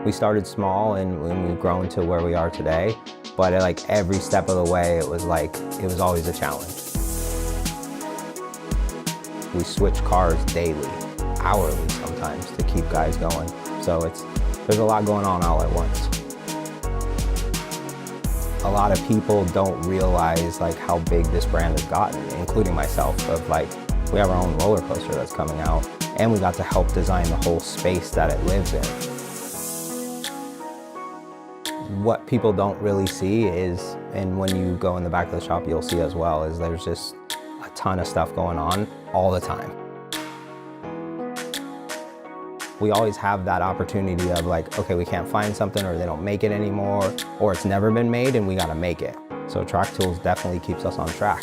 We started small and we've grown to where we are today, but like every step of the way, it was always a challenge. We switch cars daily, hourly sometimes, to keep guys going. So there's a lot going on all at once. A lot of people don't realize like how big this brand has gotten, including myself, of like, we have our own roller coaster that's coming out, and we got to help design the whole space that it lives in. What people don't really see is, and when you go in the back of the shop you'll see as well, is there's just a ton of stuff going on all the time. We always have that opportunity of like, okay, we can't find something, or they don't make it anymore, or it's never been made and we gotta make it. So TRAK Tools definitely keeps us on track.